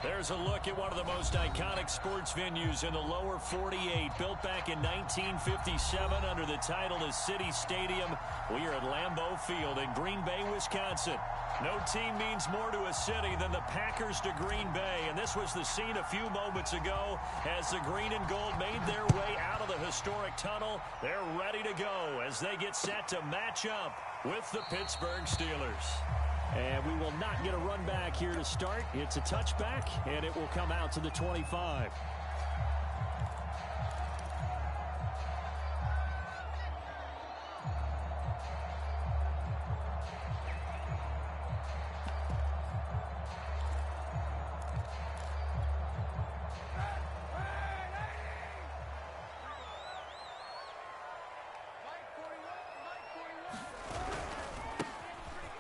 There's a look at one of the most iconic sports venues in the lower 48, built back in 1957 under the title of City Stadium. We are at Lambeau Field in Green Bay, Wisconsin. No team means more to a city than the Packers to Green Bay, and this was the scene a few moments ago as the green and gold made their way out of the historic tunnel. They're ready to go as they get set to match up with the Pittsburgh Steelers. And we will not get a run back here to start. It's a touchback, and it will come out to the 25.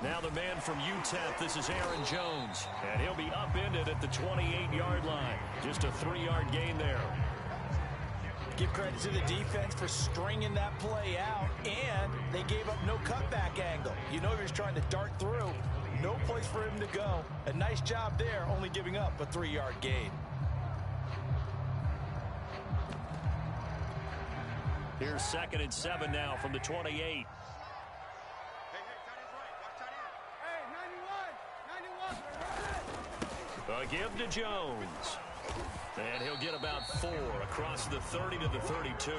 Now the man from UTEP, this is Aaron Jones, and he'll be upended at the 28-yard line. Just a 3-yard gain there. Give credit to the defense for stringing that play out, and they gave up no cutback angle. You know he was trying to dart through. No place for him to go. A nice job there, only giving up a 3-yard gain. Here's 2nd and 7 now from the 28. A give to Jones. And he'll get about 4 across the 30 to the 32.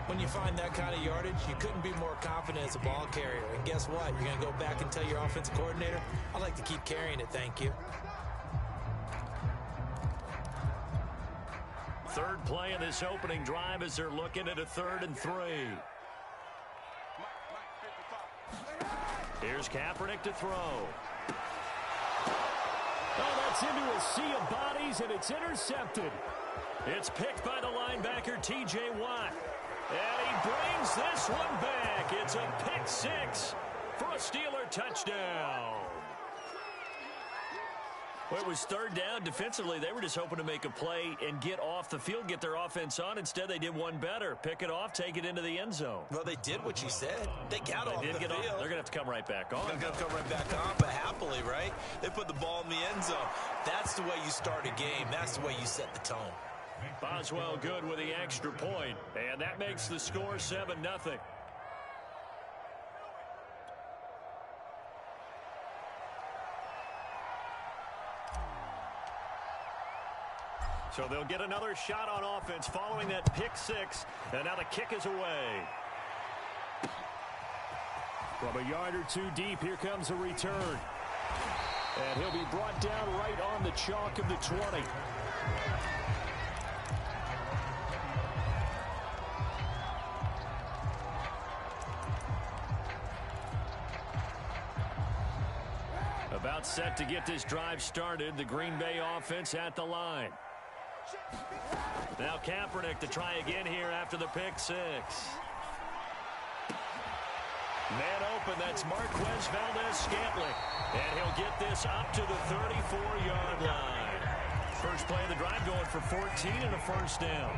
When you find that kind of yardage, you couldn't be more confident as a ball carrier. And guess what? You're going to go back and tell your offensive coordinator, I'd like to keep carrying it, thank you. Third play of this opening drive as they're looking at a 3rd and 3. Here's Kaepernick to throw. Oh, that's into a sea of bodies, and it's intercepted. It's picked by the linebacker, T.J. Watt. And he brings this one back. It's a pick 6 for a Steeler touchdown. Well, it was 3rd down. Defensively, they were just hoping to make a play and get off the field, get their offense on. Instead, they did one better. Pick it off, take it into the end zone. Well, they did what you said. They got off the field. They're going to have to come right back on. They're going to come right back on, but happily, right? They put the ball in the end zone. That's the way you start a game. That's the way you set the tone. Boswell good with the extra point, and that makes the score 7-0. So they'll get another shot on offense following that pick 6, and now the kick is away. From a yard or 2 deep, here comes a return. And he'll be brought down right on the chalk of the 20. About set to get this drive started. The Green Bay offense at the line. Now Kaepernick to try again here after the pick 6. Man open, that's Marquez Valdes-Scantling. And he'll get this up to the 34-yard line. First play of the drive going for 14 and a first down.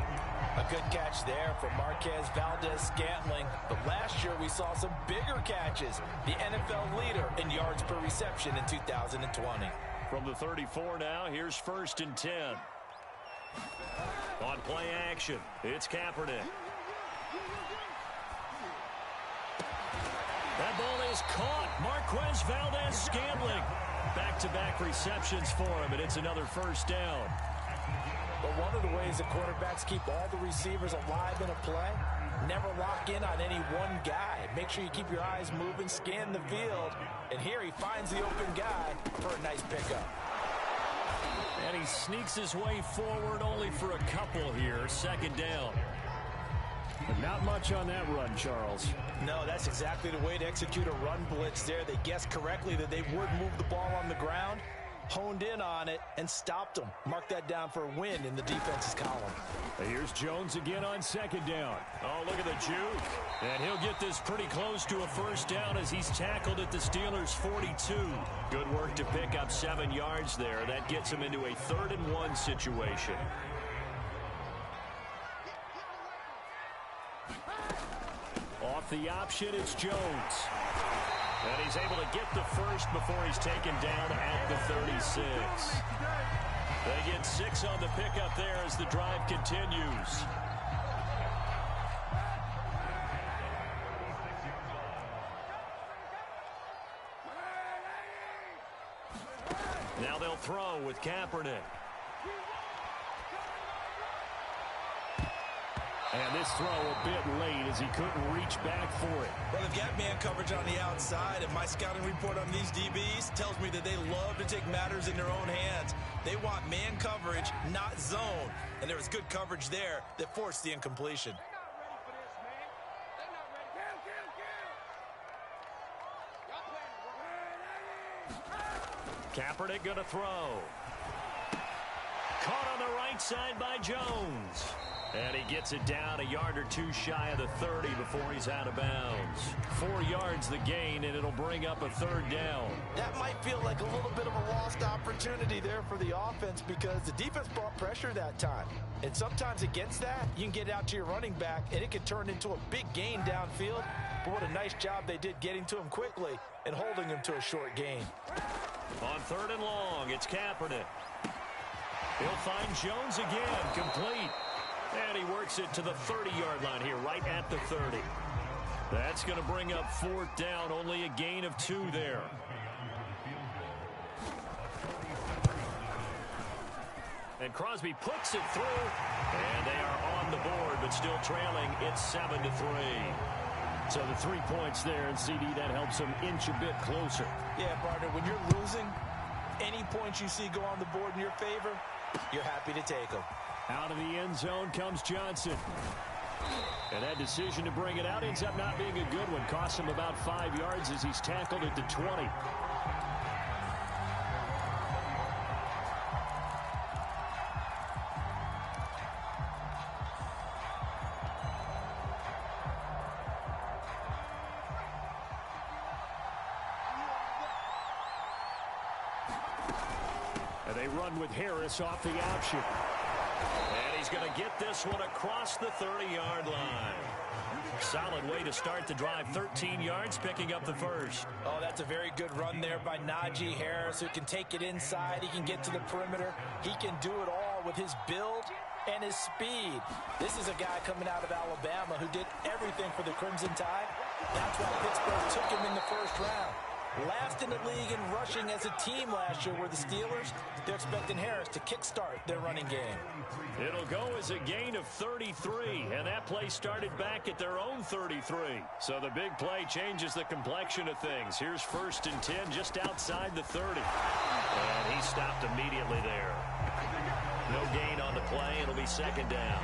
A good catch there for Marquez Valdes-Scantling. But last year we saw some bigger catches. The NFL leader in yards per reception in 2020. From the 34 now, here's 1st and 10. On play action, it's Kaepernick. That ball is caught. Marquez Valdes-Scantling. Back-to-back receptions for him, and it's another first down. But one of the ways the quarterbacks keep all the receivers alive in a play, never lock in on any one guy. Make sure you keep your eyes moving, scan the field. And here he finds the open guy for a nice pickup. And he sneaks his way forward only for a couple here. 2nd down. But not much on that run, Charles. No, that's exactly the way to execute a run blitz there. They guessed correctly that they would move the ball on the ground, honed in on it, and stopped them. Mark that down for a win in the defense's column. Here's Jones again on 2nd down. Oh, look at the juke. And he'll get this pretty close to a first down as he's tackled at the Steelers' 42. Good work to pick up 7 yards there. That gets him into a 3rd and 1 situation. Off the option, it's Jones. And he's able to get the first before he's taken down at the 36. They get 6 on the pickup there as the drive continues. Now they'll throw with Kaepernick. And this throw a bit late as he couldn't reach back for it. Well, they've got man coverage on the outside, and my scouting report on these DBs tells me that they love to take matters in their own hands. They want man coverage, not zone. And there was good coverage there that forced the incompletion. Kaepernick going to throw. Caught on the right side by Jones. And he gets it down a yard or two shy of the 30 before he's out of bounds. 4 yards the gain, and it'll bring up a 3rd down. That might feel like a little bit of a lost opportunity there for the offense because the defense brought pressure that time. And sometimes against that, you can get out to your running back, and it can turn into a big gain downfield. But what a nice job they did getting to him quickly and holding him to a short gain. On 3rd and long, it's Kaepernick. He'll find Jones again, complete. And he works it to the 30-yard line here, right at the 30. That's going to bring up 4th down, only a gain of 2 there. And Crosby puts it through, and they are on the board, but still trailing. It's 7-3. So the 3 points there, and CD, that helps them inch a bit closer. Yeah, partner, when you're losing, any points you see go on the board in your favor, you're happy to take them. Out of the end zone comes Johnson. And that decision to bring it out ends up not being a good one. Costs him about 5 yards as he's tackled at the 20. And they run with Harris off the option. And he's going to get this one across the 30-yard line. Solid way to start the drive. 13 yards, picking up the first. Oh, that's a very good run there by Najee Harris, who can take it inside. He can get to the perimeter. He can do it all with his build and his speed. This is a guy coming out of Alabama who did everything for the Crimson Tide. That's why Pittsburgh took him in the first round. Last in the league in rushing as a team last year were the Steelers. They're expecting Harris to kickstart their running game. It'll go as a gain of 33, and that play started back at their own 33. So the big play changes the complexion of things. Here's 1st and 10 just outside the 30. And he stopped immediately there. No gain on the play. It'll be 2nd down.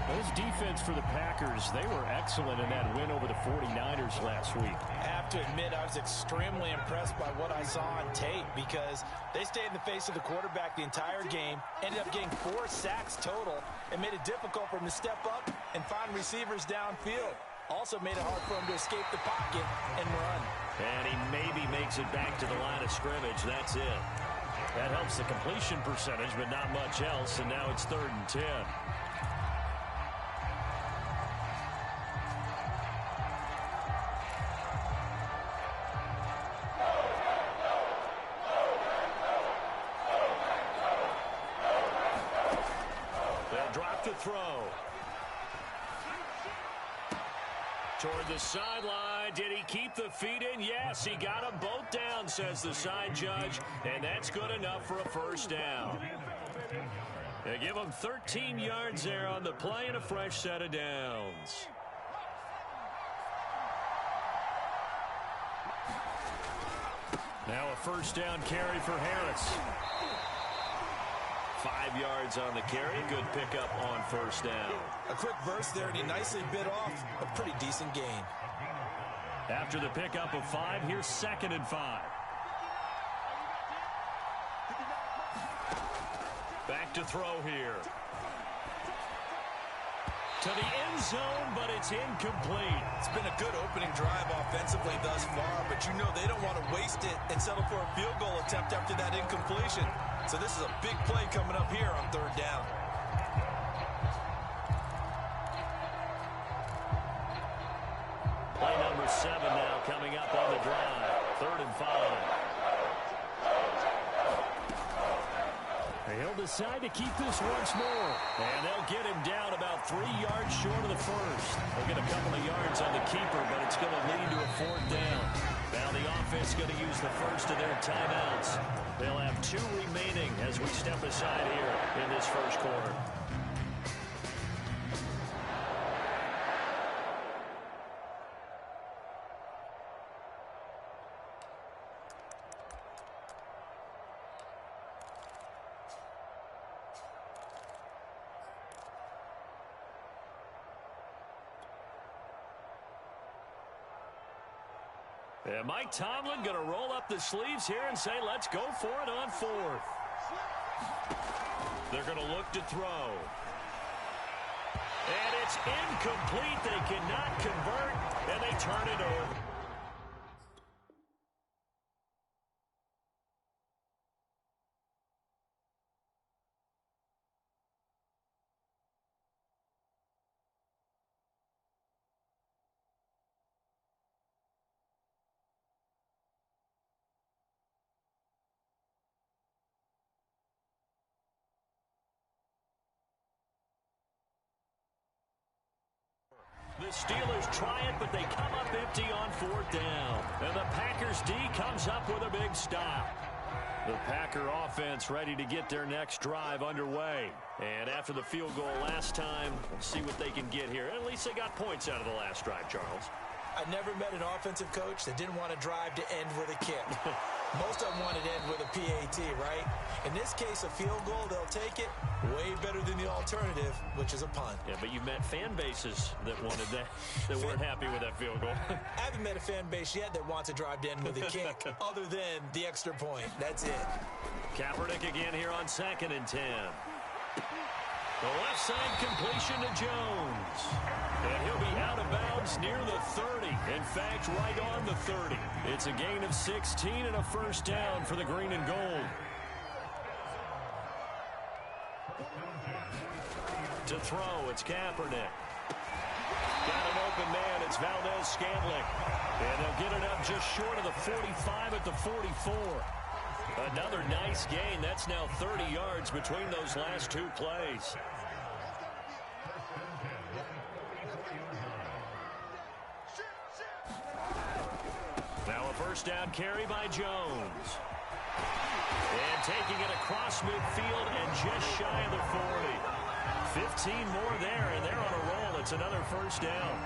Those defense for the Packers, they were excellent in that win over the 49ers last week. I have to admit, I was extremely impressed by what I saw on tape because they stayed in the face of the quarterback the entire game, ended up getting 4 sacks total, and made it difficult for him to step up and find receivers downfield. Also made it hard for him to escape the pocket and run. And he maybe makes it back to the line of scrimmage. That's it. That helps the completion percentage, but not much else, and now it's 3rd and 10. Throw. Toward the sideline. Did he keep the feet in? Yes, he got them both down, says the side judge, and that's good enough for a 1st down. They give him 13 yards there on the play and a fresh set of downs. Now a 1st down carry for Harris. 5 yards on the carry. Good pickup on 1st down. A quick burst there, and he nicely bit off a pretty decent gain. After the pickup of 5, here's 2nd and 5. Back to throw here. To the end zone, but it's incomplete. It's been a good opening drive offensively thus far, but you know they don't want to waste it and settle for a field goal attempt after that incompletion. So this is a big play coming up here on 3rd down. Play number 7 now coming up on the drive. 3rd and 5. He'll decide to keep this once more. And they'll get him down about 3 yards short of the first. They'll get a couple of yards on the keeper, but it's going to lead to a 4th down. Now the offense going to use the first of their timeouts. They'll have 2 remaining as we step aside here in this first quarter. And Mike Tomlin going to roll up the sleeves here and say, let's go for it on 4th. They're going to look to throw. And it's incomplete. They cannot convert, and they turn it over. The Steelers try it, but they come up empty on 4th down. And the Packers D comes up with a big stop. The Packer offense ready to get their next drive underway. And after the field goal last time, we'll see what they can get here. At least they got points out of the last drive, Charles. I never met an offensive coach that didn't want to drive to end with a kick. Most of them wanted to end with a PAT, right? In this case, a field goal, they'll take it. Way better than the alternative, which is a punt. Yeah, but you've met fan bases that wanted that, that weren't happy with that field goal. I haven't met a fan base yet that wants to drive to end with a kick, other than the extra point. That's it. Kaepernick again here on 2nd and 10. The left side completion to Jones. And he'll be out of bounds near the 30. In fact, right on the 30. It's a gain of 16 and a 1st down for the green and gold. To throw, it's Kaepernick. Got an open man, it's Valdez-Scantling. And they'll get it up just short of the 45 at the 44. Another nice gain. That's now 30 yards between those last 2 plays. Now a 1st down carry by Jones. And taking it across midfield and just shy of the 40. 15 more there, and they're on a roll. It's another 1st down.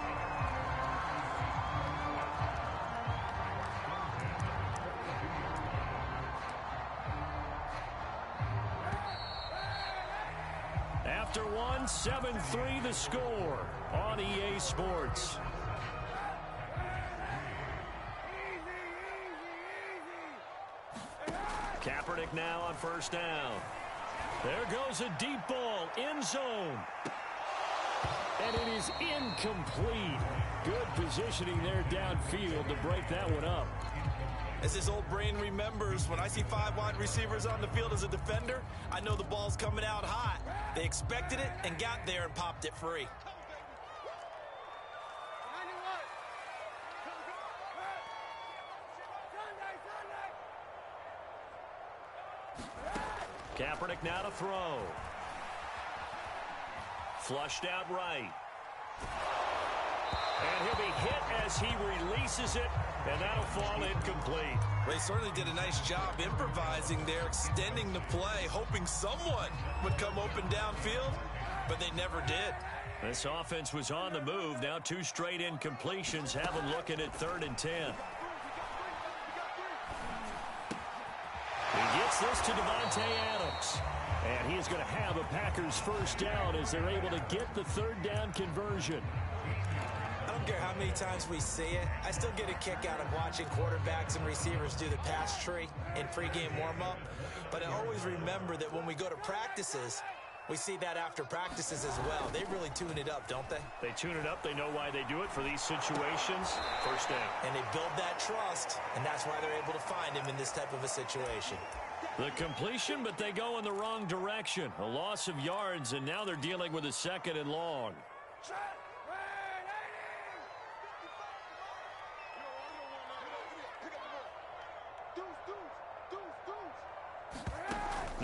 After one, 7-3 the score on EA Sports. Kaepernick now on 1st down. There goes a deep ball, end zone. And it is incomplete. Good positioning there downfield to break that one up. As his old brain remembers, when I see 5 wide receivers on the field as a defender, I know the ball's coming out hot. They expected it and got there and popped it free. Kaepernick now to throw. Flushed out right. And he'll be hit as he releases it, and that'll fall incomplete. They certainly did a nice job improvising there, extending the play, hoping someone would come open downfield, but they never did. This offense was on the move. Now 2 straight incompletions have them looking at 3rd and 10. He gets this to Davante Adams. And he is going to have a Packers 1st down as they're able to get the 3rd down conversion. I don't care how many times we see it. I still get a kick out of watching quarterbacks and receivers do the pass tree in pregame warm-up. But I always remember that when we go to practices, we see that after practices as well. They really tune it up, don't they? They tune it up. They know why they do it for these situations. 1st down. And they build that trust, and that's why they're able to find him in this type of a situation. The completion, but they go in the wrong direction. A loss of yards, and now they're dealing with a 2nd and long.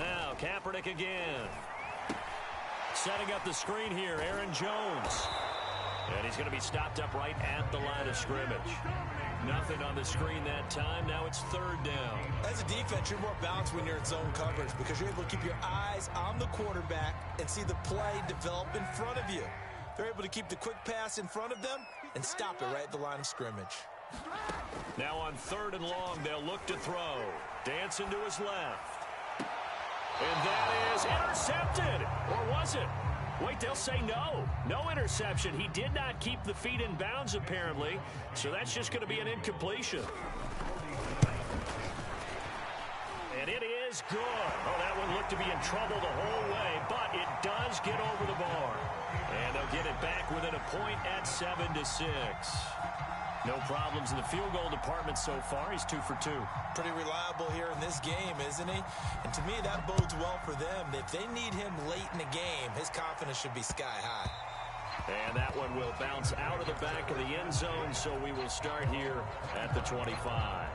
Now Kaepernick again. Setting up the screen here, Aaron Jones. And he's going to be stopped up right at the line of scrimmage. Nothing on the screen that time. Now it's third down. As a defense, you're more balanced when you're in zone coverage because you're able to keep your eyes on the quarterback and see the play develop in front of you. They're able to keep the quick pass in front of them and stop it right at the line of scrimmage. Now on third and long, they'll look to throw. Dancing to his left. And that is intercepted. Or was it? Wait, they'll say no. No interception. He did not keep the feet in bounds, apparently. So that's just going to be an incompletion. And it is good. Oh, that one looked to be in trouble the whole way, but it does get over the bar. And they'll get it back within a point at 7-6. No problems in the field goal department so far. He's 2 for 2. Pretty reliable here in this game, isn't he? And to me, that bodes well for them. If they need him late in the game, his confidence should be sky high. And that one will bounce out of the back of the end zone, so we will start here at the 25.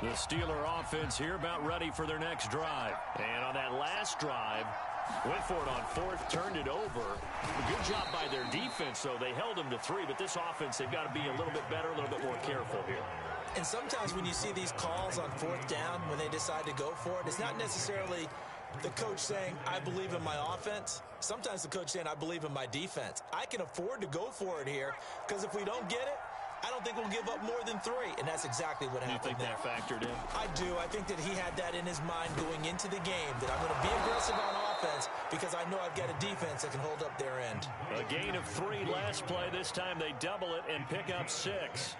The Steeler offense here about ready for their next drive. And on that last drive, went for it on fourth, turned it over. A good job by their defense, though. They held them to 3, but this offense, they've got to be a little bit better, a little bit more careful here. And sometimes when you see these calls on fourth down, when they decide to go for it, it's not necessarily the coach saying, I believe in my offense. Sometimes the coach saying, I believe in my defense. I can afford to go for it here because if we don't get it, I don't think we'll give up more than 3, and that's exactly what happened there. You think that factored in? I do. I think that he had that in his mind going into the game, that I'm going to be aggressive on offense because I know I've got a defense that can hold up their end. A gain of 3 last play. This time they double it and pick up 6.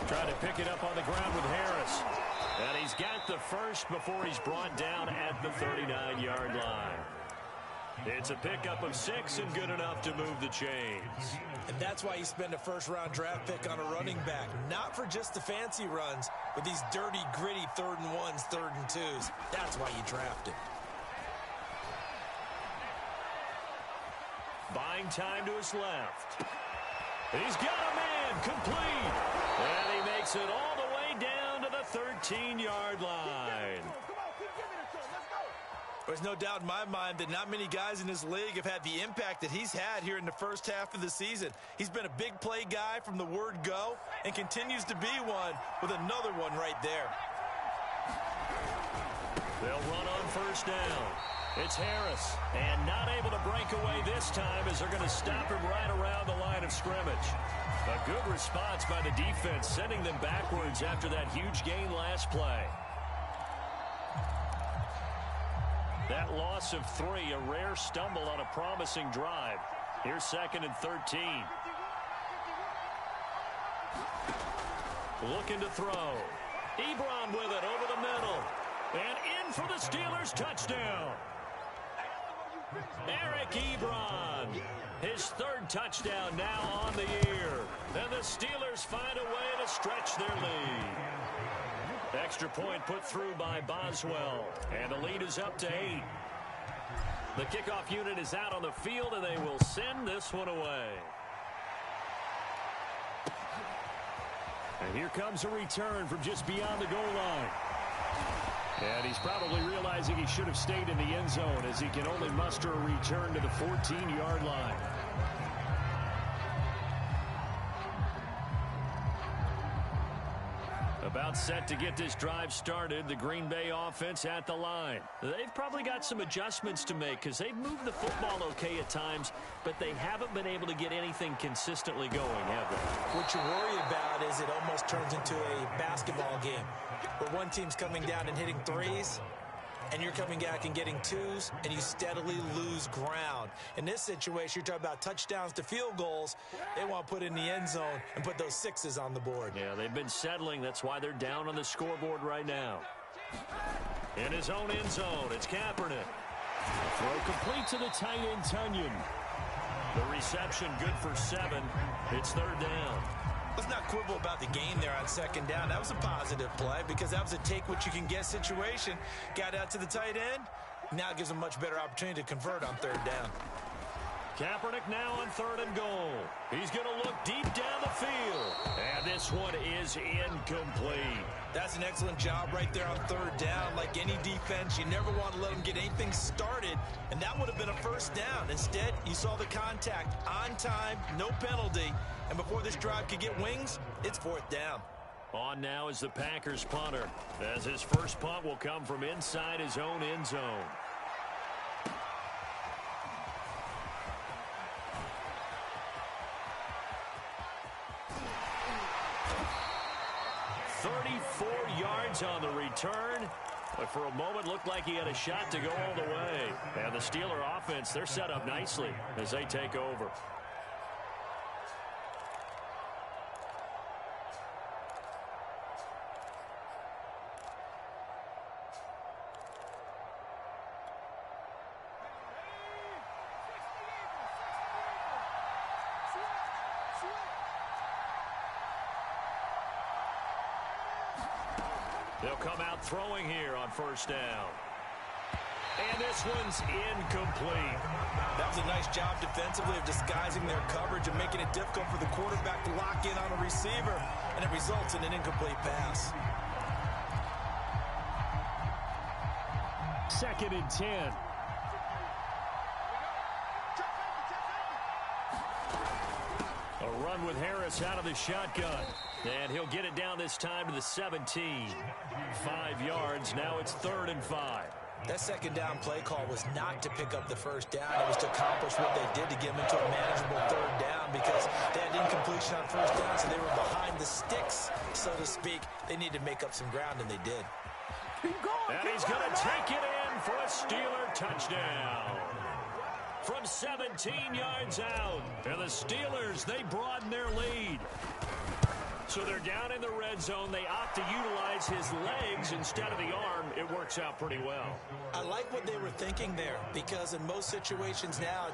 Trying to pick it up on the ground with Harris. And he's got the first before he's brought down at the 39-yard line. It's a pickup of 6 and good enough to move the chains. And that's why you spend a first-round draft pick on a running back. Not for just the fancy runs, but these dirty, gritty 3rd and 1s, 3rd and 2s. That's why you draft him. Buying time to his left. He's got a man complete. And he makes it all the way down to the 13-yard line. There's no doubt in my mind that not many guys in this league have had the impact that he's had here in the first half of the season. He's been a big play guy from the word go and continues to be one with another one right there. They'll run on first down. It's Harris, and not able to break away this time as they're going to stop him right around the line of scrimmage. A good response by the defense, sending them backwards after that huge gain last play. That loss of 3, a rare stumble on a promising drive. Here's 2nd and 13. Looking to throw. Ebron with it over the middle. And in for the Steelers touchdown. Eric Ebron. His 3rd touchdown now on the year. And the Steelers find a way to stretch their lead. Extra point put through by Boswell. And the lead is up to 8. The kickoff unit is out on the field, and they will send this one away. And here comes a return from just beyond the goal line. And he's probably realizing he should have stayed in the end zone as he can only muster a return to the 14-yard line. About set to get this drive started, the Green Bay offense at the line. They've probably got some adjustments to make because they've moved the football okay at times, but they haven't been able to get anything consistently going, have they? What you worry about is it almost turns into a basketball game where one team's coming down and hitting 3s, and you're coming back and getting 2s, and you steadily lose ground. In this situation, you're talking about touchdowns to field goals. They want to put in the end zone and put those 6s on the board. Yeah, they've been settling. That's why they're down on the scoreboard right now. In his own end zone, it's Kaepernick. Throw complete to the tight end, Tunyon. The reception good for 7. It's 3rd down. Let's not quibble about the gain there on second down. That was a positive play because that was a take-what-you-can-get situation. Got out to the tight end. Now gives them a much better opportunity to convert on third down. Kaepernick now on 3rd and goal. He's going to look deep down the field. And this one is incomplete. That's an excellent job right there on third down. Like any defense, you never want to let them get anything started, and that would have been a first down. Instead, you saw the contact on time, no penalty, and before this drive could get wings, it's 4th down. On now is the Packers punter, as his first punt will come from inside his own end zone. On the return, but for a moment looked like he had a shot to go all the way. And the Steeler offense, they're set up nicely as they take over. They'll come out throwing here on 1st down. And this one's incomplete. That was a nice job defensively of disguising their coverage and making it difficult for the quarterback to lock in on a receiver, and it results in an incomplete pass. 2nd and 10. A run with Harris out of the shotgun. And he'll get it down this time to the 17. 5 yards. Now it's 3rd and 5. That second down play call was not to pick up the first down. It was to accomplish what they did to get them into a manageable 3rd down because they had incompletion on 1st down, so they were behind the sticks, so to speak. They needed to make up some ground, and they did. And he's going to take it in for a Steeler touchdown. From 17 yards out. And the Steelers, they broaden their lead. So they're down in the red zone. They opt to utilize his legs instead of the arm. It works out pretty well. I like what they were thinking there because in most situations now,